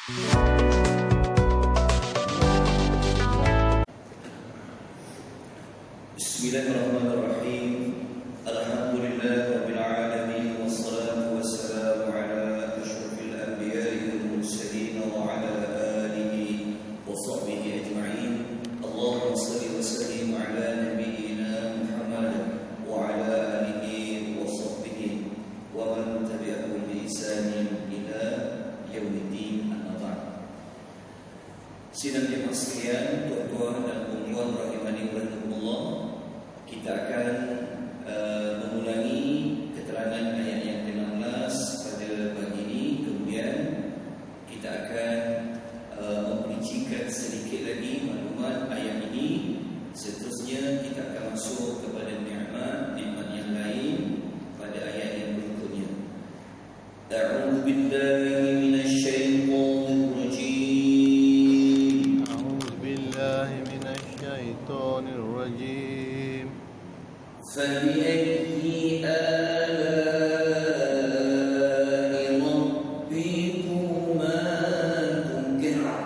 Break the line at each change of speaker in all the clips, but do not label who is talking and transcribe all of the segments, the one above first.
Bismillahirrahmanirrahim. Alhamdulillahirabbil alamin wassalatu wassalamu ala asyrafil anbiya'i wal mursalin wa ala alihi wa sahbihi ajma'in. Allahumma shalli wa sallim ala nabiyyina Muhammad wa ala alihi wa sahbihi wa man tabi'ahum bi ihsanin ila yaumiddin. Amma ba'd. Sidang jemaah sekalian, tuan-tuan dan puan-puan rahimani wa rahimakumullah, kita akan mengulangi keterangan ayat yang ke-16 pada pagi ini. Kemudian kita akan memperincikan sedikit lagi maklumat ayat ini. Seterusnya kita akan masuk kepada nikmat yang lain pada ayat yang berikutnya. A'udzu billahi minasy syaithanir rajim.
A'udzu billahi minasy syaithanir rajim.
فبأي آلاء ربكما تكذبان.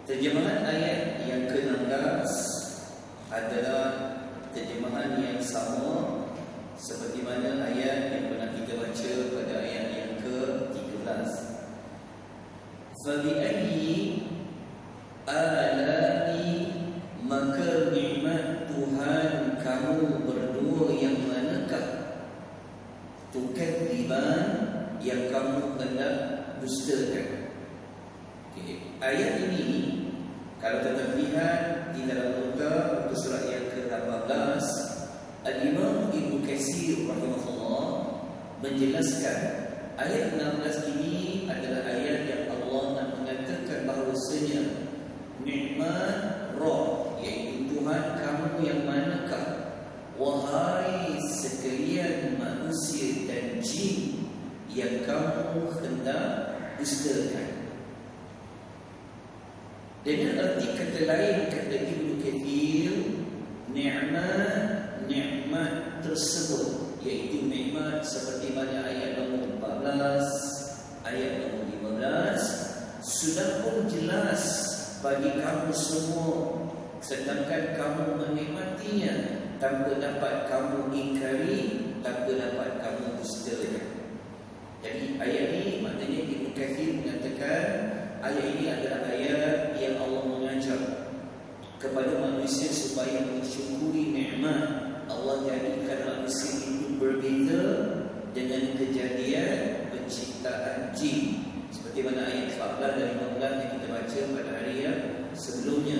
Terjemahan ayat yang ke-16 adalah terjemahan yang sama seperti mana ayat yang pernah kita baca pada ayat yang ke-13. Fabi'ayyi ala'i, maka nikmat Tuhan kamu berdua yang manakah, tukadziban, yang kamu hendak dustakan. Ayat ini kalau kita lihat di dalam nota untuk surat yang ke-18, Al-Imam Ibnu Katsir rahimahullah menjelaskan ayat 16 ini adalah ayat yang Allah nak mengatakan bahawasanya nikmat Rabb, iaitu Tuhan kamu yang manakah, wahai sekalian manusia dan jin, yang kamu hendak dustakan. Dengan arti kata lain, kata Ibnu Katsir, nikmat tersebut, iaitu nikmat seperti mana ayat nombor 14, ayat nombor 15, sudah pun jelas bagi kamu semua, sedangkan kamu menikmatinya tanpa dapat kamu ingkari, tanpa dapat kamu dustakan. Jadi ayat ini maknanya Ibnu Katsir mengatakan ayat ini adalah ayat yang Allah mengajar kepada manusia supaya mensyukuri nikmat Allah jadikan manusia itu berbeza dengan kejadian penciptaan jin, seperti mana ayat 14 dan 15 yang kita baca pada hari yang sebelumnya.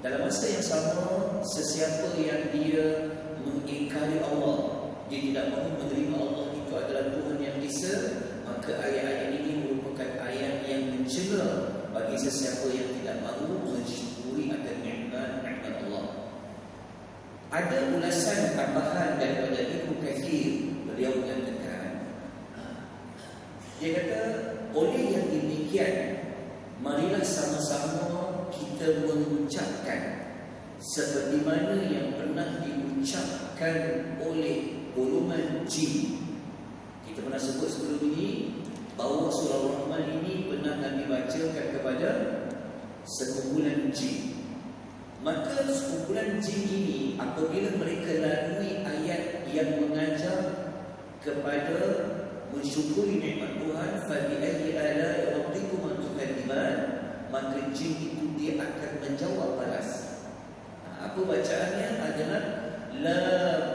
Dalam masa yang sama, sesiapa yang dia mengingkari Allah, dia tidak mahu menerima Allah itu adalah Tuhan yang Esa, maka ayat-ayat ini merupakan ayat yang mencela bagi sesiapa yang tidak mahu mensyukuri akan nikmat Allah. Ada ulasan tambahan daripada Ibnu Katsir. Beliau mengatakan, dia kata, oleh yang demikian, marilah sama-sama kita mengucapkan seperti mana yang pernah diucapkan oleh golongan jin. Kita pernah sebut sebelum ini bahawa surah Rahman ini pernah Nabi bacakan kepada sekumpulan jin. Maka sekumpulan jin ini apabila mereka lalui ayat yang mengajar kepada mensyukuri nikmat Tuhan, fa bi ayyi ala'i rabbikuma tukadziban, maka jin itu dia akan menjawab balas. Apa bacaannya adalah la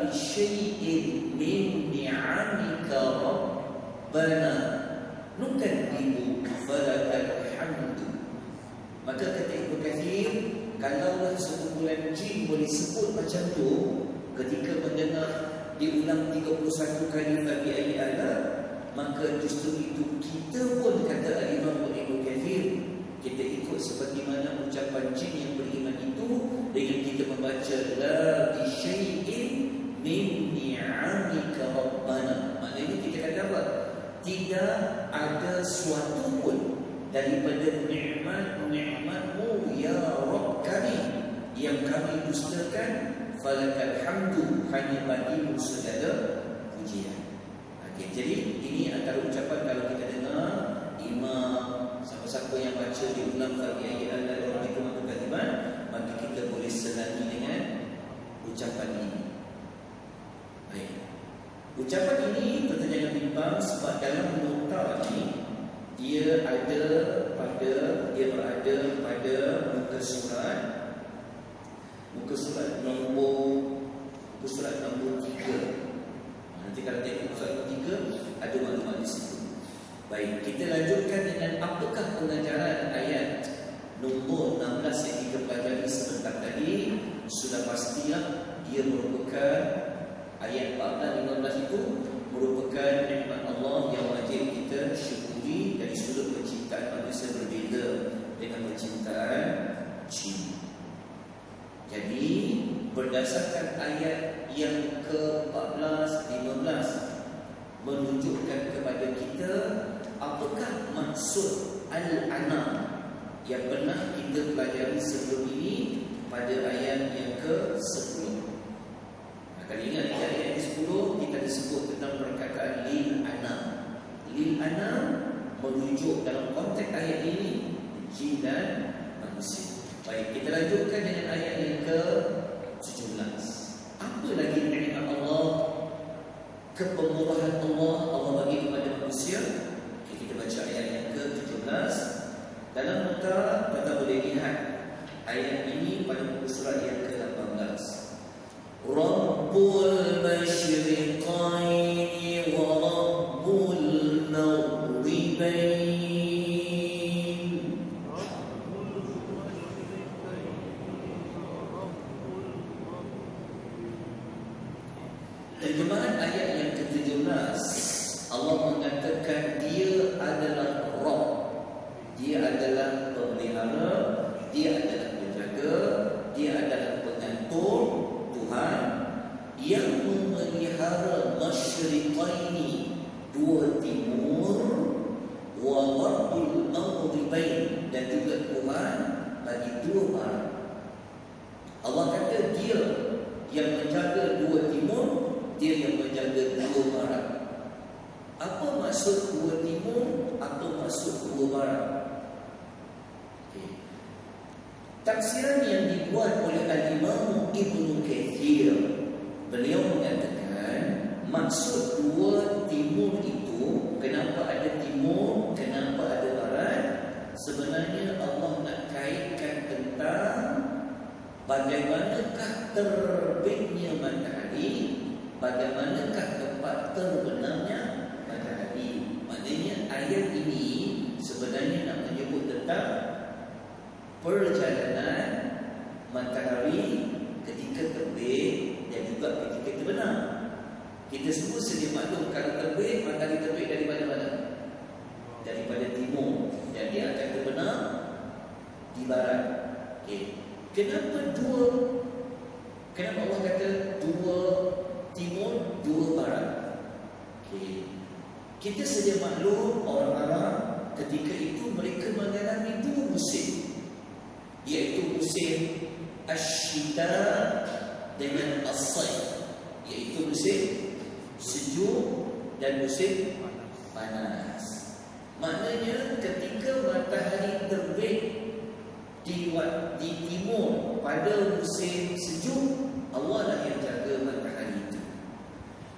bi syai'in min ni'amika rabbana nukadzibu falakal hamdu. Maka kata Ibnu Katsir, kalaulah sekumpulan jin boleh sebut macam tu ketika mendengar diulang 31 kali bagi ayat ala, maka justru itu kita pun, kata Imam Ibnu Katsir, kita ikut seperti mana ucapan jin yang beriman itu dengan kita membaca la bi syai'in min ni'amika rabbana. Maknanya kita kata apa? Tidak ada suatu pun daripada nikmat ya Rabb kami yang kami dustakan, falakal hamdu, hanya bagimu segala pujian. Okay, jadi ini antara ucapan kalau kita dengar imam, siapa-siapa yang baca diulang bagi ayat al-Rahim atau kalimat, maka kita boleh selangi dengan ucapan ini. Baik. Ucapan ini kita jangan bimbang sebab dalam nota ini dia berada pada muka surat nombor 3. Nanti kalau tengok surat nombor 3 ada maklumat di situ. Baik, kita lanjutkan dengan apakah pengajaran ayat nombor 16 yang kita pelajari sebentar tadi. Sudah pastilah dia merupakan ayat 14-15 itu merupakan nikmat Allah yang wajib kita syukuri dari sudut penciptaan manusia berbeza dengan penciptaan jin. Jadi berdasarkan ayat yang ke-14, 15 menunjukkan kepada kita apakah maksud al-anam yang pernah kita pelajari sebelum ini pada ayat yang ke-10. Kali ingat di ayat ke-10 kita disebut tentang perkataan lil anam. Lil anam menunjuk dalam konteks ayat ini jin dan manusia. Baik, kita lanjutkan dengan ayat yang ke-17. Apa lagi nikmat Allah, kepemurahan Allah bagi kepada manusia? Kita baca ayat yang ke-17. Dalam nota kita boleh lihat ayat ini pada muka surat yang ke-18. Rabbul masyriqaini wa Rabbul maghribain. Terjemahan ayat yang ke-17, Allah mengatakan dia adalah Rabb, dia adalah pemelihara, dia adalah penjaga, dia adalah pengatur, Tuhan yang memelihara masyriqaini, dua timur, wa Rabbul maghribain, dan juga Tuhan bagi dua barat. Allah kata dia yang menjaga dua timur, dia yang menjaga dua barat. Apa maksud dua timur? Apa maksud dua barat? Tafsiran yang dibuat oleh Al-Imam Ibnu Katsir, beliau mengatakan maksud dua timur itu, kenapa ada timur, kenapa ada barat, sebenarnya Allah nak kaitkan tentang bagaimanakah terbitnya matahari, bagaimanakah tempat terbenamnya matahari. Maknanya ayat ini sebenarnya nak menyebut tentang perjalanan matahari ketika terbit dan juga ketika terbenam. Kita semua sedia maklum kalau terbit, matahari terbit dari mana-mana, daripada timur, dan dia akan terbenam di barat. Kenapa Allah kata dua timur, dua barat? Kita sedia maklum orang Arab ketika itu mereka mengalami dua musim, iaitu musim asyita dengan as-sayf, iaitu musim sejuk dan musim panas. Maknanya ketika matahari terbit di timur pada musim sejuk, Allah lah yang jaga matahari itu.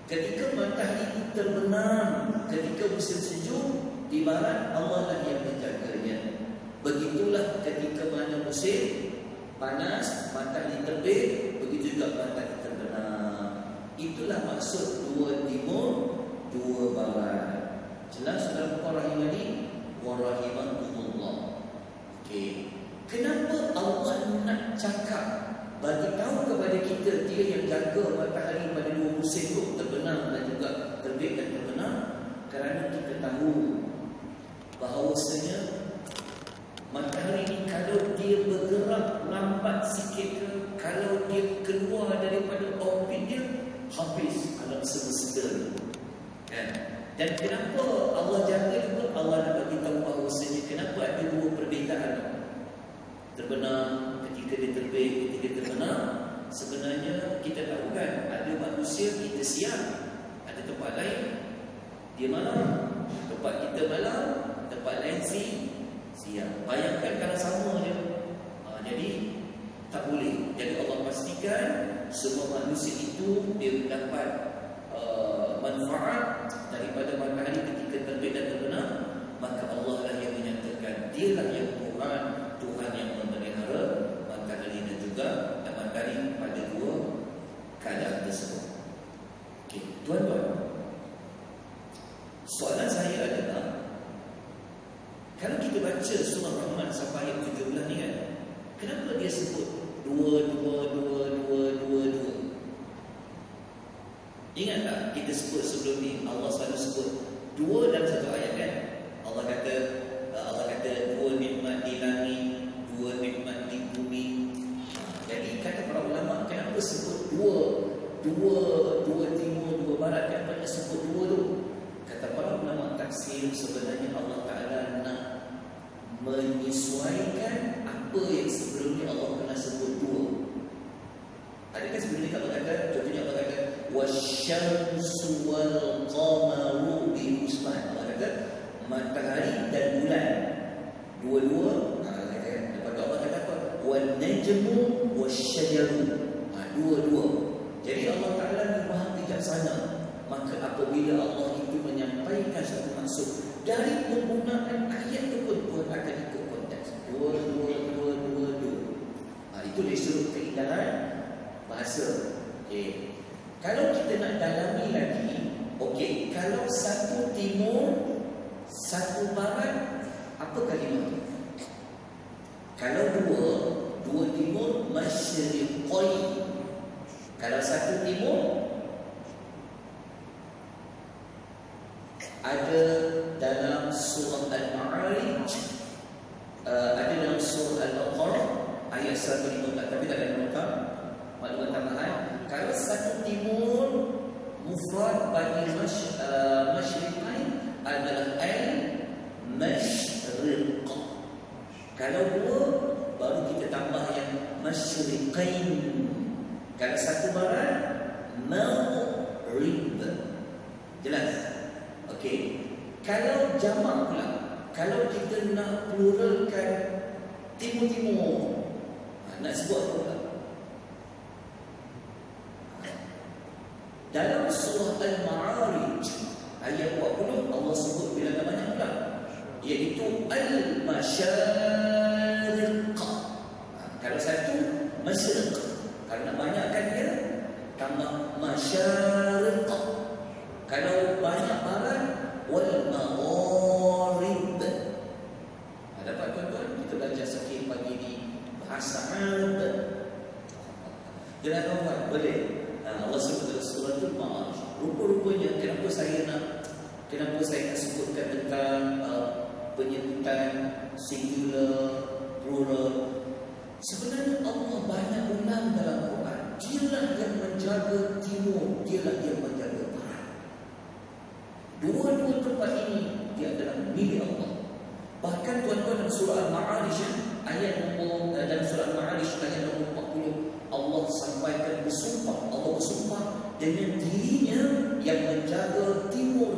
Ketika matahari itu terbenam ketika musim sejuk di barat, Allah lah yang menjaganya. Begitulah ketika mana musim panas, matahari terbit, begitu juga matahari terbenam. Itulah maksud dua timur, dua barat. Jelas dalam Quran ini wa rahimakumullah. Kenapa Allah nak cakap, bagi tahu kepada kita dia yang jaga matahari pada dua musim itu, terbenam dan juga terbit dan terbenam? Kerana kita tahu bahawasanya matahari ini kalau dia bergerak lambat sikit ke, kalau dia keluar daripada orbit dia, habis alam semesta. Dan kenapa Allah jaga juga? Allah nak bagi tahu bahawasanya kenapa ada dua perbezaan. terbenam, ketika dia terbit, ketika terbenam. Sebenarnya kita tahu kan, ada manusia kita siang, ada tempat lain dia malam, tempat kita malam, tempat lain siang. Bayangkan kalau sama je. Jadi tak boleh. Jadi Allah pastikan semua manusia itu dia mendapat manfaat daripada matahari ketika terbit dan terbenam. Maka Allah lah yang menyatakan dialah yang Tuhan yang memelihara matahari dan juga matahari pada dua keadaan tersebut. Okey, tuan-tuan, soalan saya adalah, kalau kita baca surah Rahman sampai ayat 17 ni kan, kenapa dia sebut dua? Ingat tak kita sebut sebelum ni, Allah selalu sebut dua dalam satu ayat kan? Allah kata dua nikmat di langit, dua nikmat di bumi. Jadi kata para ulama, kenapa sebut dua timur, dua barat, kenapa dia sebut dua tu? Kata para ulama tafsir, sebenarnya Allah Ta'ala nak menyesuaikan apa yang sebelum ni Allah pernah sebut dua. Adakah sebelum ni Allah kata, contohnya Allah kata wasyamsu wal qamaru bi husban. Allah kata matahari dan bulan dua-dua. Lepas tu Allah kata apa? Wan najmu wasyajaru. Dua-dua. Jadi Allah Ta'ala ni maha bijaksana. Maka apabila Allah itu menyampaikan satu maksud dari penggunaan ayat itu pun Tuhan akan ikut konteks. Dua. Itu disebut keindahan bahasa. Okey. Kalau kita nak dalami lagi, okey, kalau satu timur, satu barat, apa kalimah tu? Kalau dua timur, masyriqai. Kalau satu timur, ada dalam surah Al-Ma'arij, ada dalam surah Al-Baqarah ayat 150, tapi tak ada nota maklumat tambahan. Kalau satu timur, mufrad bagi masyriqain adalah al-masyriq. Kalau dua, baru kita tambah yang masyriqain. Kalau satu barat, maghrib. Jelas? Okey. Kalau jamak pula, kalau kita nak pluralkan timur-timur, nak sebut apa pula? Dalam surah Al-Ma'arij ayat 20 Allah sebut bilangan banyak pula, iaitu Al-Masyariq. Kalau satu Masyriq, kalau nak banyakkan dia tambah Masyariq. Kalau banyak barat, wal magharib. Dapat tuan-tuan, kita belajar sikit pagi ni bahasa Arab. Jelas tuan-tuan? Boleh? Allah sebut dalam surah Al-Ma'arij. Rupa-rupanya kenapa saya nak sebutkan tentang penyebutan singular, plural. Sebenarnya Allah banyak ulang dalam Quran. Dialah yang menjaga timur, dialah yang menjaga barat. Dua-dua tempat ini dia adalah milik Allah. Bahkan tuan-tuan dalam surah Al-Ma'arij dalam surah Al-Ma'arij ayat nombor 40, Allah sampaikan bersumpah. Allah bersumpah dengan dirinya yang menjaga timur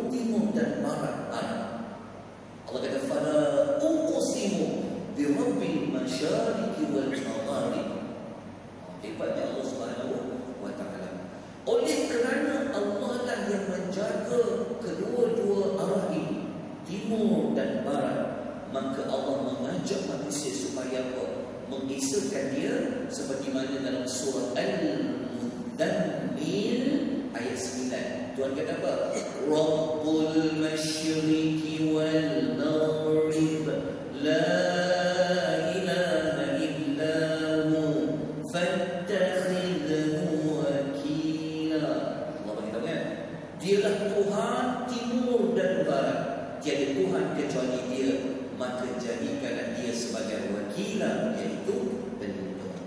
dan barat. Allah kata fala uqsimu bi rabbil masyariqi wal magharib. Hebatnya Allah Subhanahu wa taala. Oleh kerana Allah lah yang menjaga kedua-dua arah ini, timur dan barat, maka Allah mengajak manusia supaya apa? Mengisahkan dia seperti mana dalam surah Al-Mudammil ayat 9. Tuhan kata apa? Rabbul masyriqi wal maghrib la ilaha illa hu fattakhidhu wakila. Allah beritahu kan? Dialah Tuhan timur dan barat. Tiada Tuhan kecuali dia. Maka jadikanlah dia sebagai wakilan, iaitu pelindung.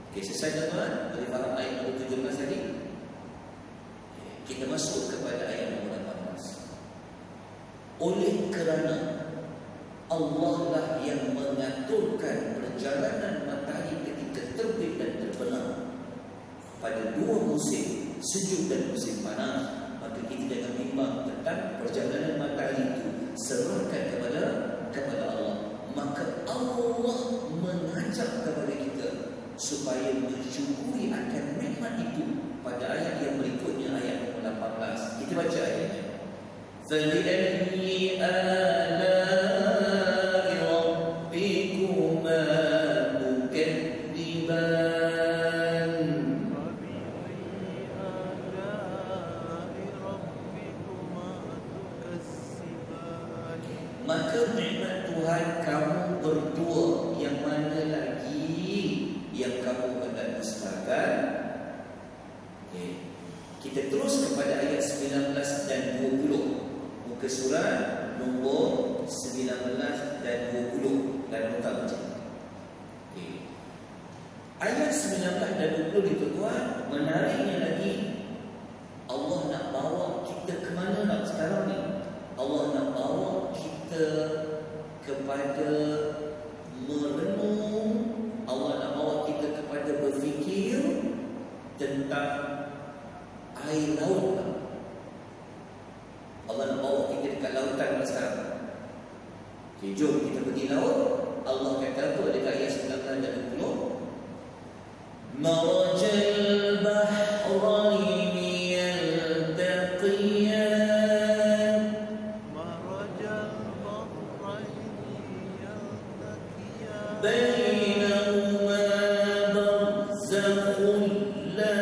Okey, selesai tuan-tuan? Boleh faham ayat nombor 17 tadi? Kita masuk kepada ayat nombor 18. Oleh kerana Allah lah yang mengaturkan perjalanan musim sejuk dan musim panas, maka kita jangan bimbang tentang perjalanan matahari itu. Serahkan kepada Allah. Maka Allah mengajak kepada kita supaya mensyukuri akan nikmat itu pada ayat yang berikutnya, ayat 18. Kita baca ayatnya. فَبِأَيِّ آلَاءِ رَبِّكُمَا تُكَذِّبَانِ. Maka nikmat Tuhan kamu berdua, yang mana lagi yang kamu hendak dustakan? Kita terus kepada ayat 19 dan 20. Muka surat nombor 19 dan 20 dan nota baca. Ayat 19 dan 20 itu tuan, menariknya lagi, Allah nak bawa kita ke mana nak sekarang ni? Allah nak bawa kita kepada merenung. Allah nak bawa kita kepada berfikir tentang air laut. Allah nak bawa kita dekat lautan sekarang. Okay, jom kita pergi laut. Allah kata apa dekat ayat 19 dan 20? Marajal bahraini yaltaqiyan. Marajal bahraini yaltaqiyan. Bainahuma barzakhun la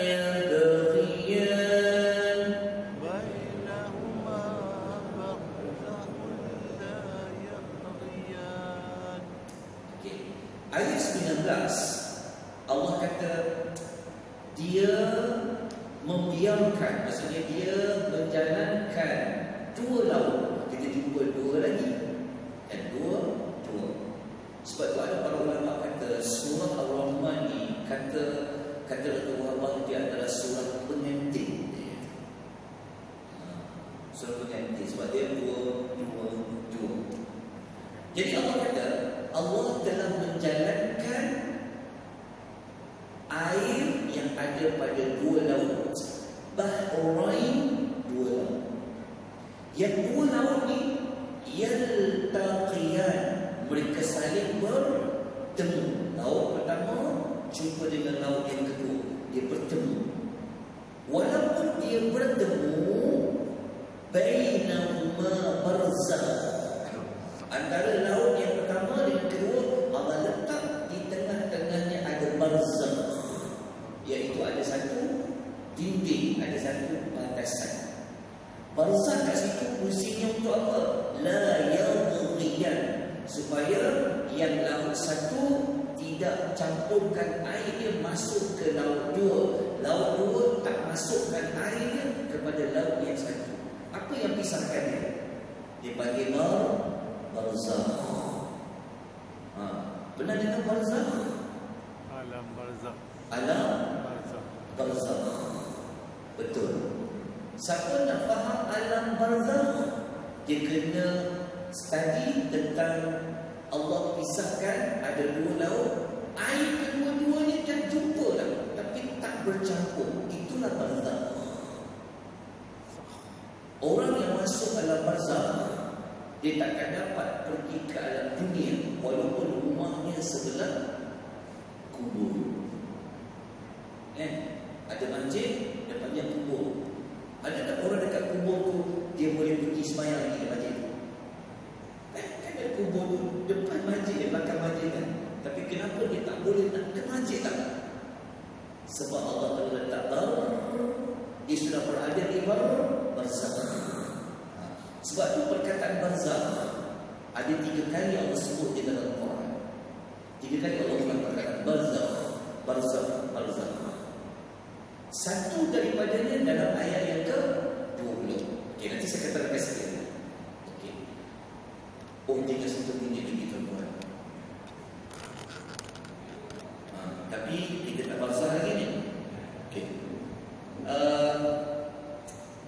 yabghiyan. Bainahuma barzakhun la yabghiyan. Okay. Ayat 19 Allah kata dia membiarkan, maksudnya dia menjalankan dua laut. Kita jumpa dua lagi dan dua. Sebab tu ada para ulama kata surah Ar-Rahman ni kata Allah dia adalah surah pengantin. Surah pengantin sebab dia dua. Jadi Allah kata Allah telah menjalankan air yang ada pada dua laut. Bahrain, dua laut. Yang dua laut ni yaltaqiyan, mereka saling bertemu. Laut pertama jumpa dengan laut yang kedua, dia bertemu. Walaupun dia bertemu, bainahuma barzakh, antara laut yang pertama dan kedua Allah letak di tengah-tengahnya ada barzakh, iaitu ada satu dinding, ada satu batasan. Barzakh kat situ fungsinya untuk apa? La yadghiyan, supaya yang laut satu tidak campurkan airnya masuk ke laut dua. Laut dua tak masukkan airnya kepada laut yang satu. Apa yang pisahkan dia? Dia panggil barzakh. Pernah dengar barzakh?
Alam barzakh.
Alam barzakh. Betul. Siapa nak faham alam barzakh, dia kena study tentang Allah pisahkan ada dua laut, air kedua-duanya dah jumpa lah, tapi tak bercampur. Itulah barzakh. Orang yang masuk alam barzakh, dia takkan dapat pergi ke alam dunia walaupun rumahnya sebelah kubur. Ada masjid, depannya kubur. Ada tak orang dekat kubur tu dia boleh pergi sembahyang lagi di masjid tu? Kan ada kubur tu depan masjid, belakang masjid kan. Tapi kenapa dia tak boleh nak ke masjid tak? Sebab Allah telah letak dia sudah berada di barzakh. Sebab tu perkataan barzakh ada 3 kali Allah sebut di dalam Quran. 3 kali Allah sebut perkataan barzakh. Satu daripadanya dalam ayat yang ke-20. Okey, nanti saya katakan sekali. Okey. Tinggal 1 minit lagi tuan-tuan. Tapi kita tak barzakh lagi ni. Okey.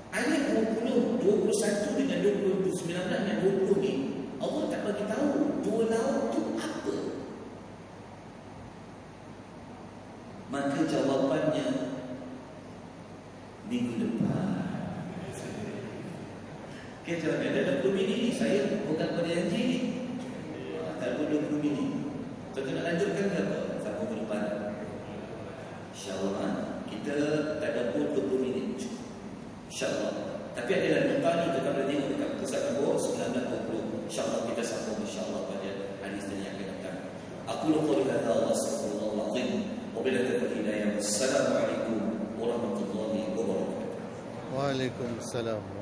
Ayat 21 dengan 19 dan 20 ni Allah tak bagi tahu dua laut tu Okey, jangan ada 20 minit ni. Saya bukan pada janji ni. Tak ada 20 minit. Tuan nak lanjutkan ke apa? Sama ke depan. InsyaAllah kita ada pun 20 minit. InsyaAllah. Tapi adalah nota ni kita boleh tengok dekat pusat nombor 1920. InsyaAllah kita sambung insyaAllah pada hadis yang akan datang. Aku lupa kata Allah subhanahu wa ta'ala. Wabillahi taufiq. Assalamualaikum warahmatullahi wabarakatuh.
Waalaikumsalam.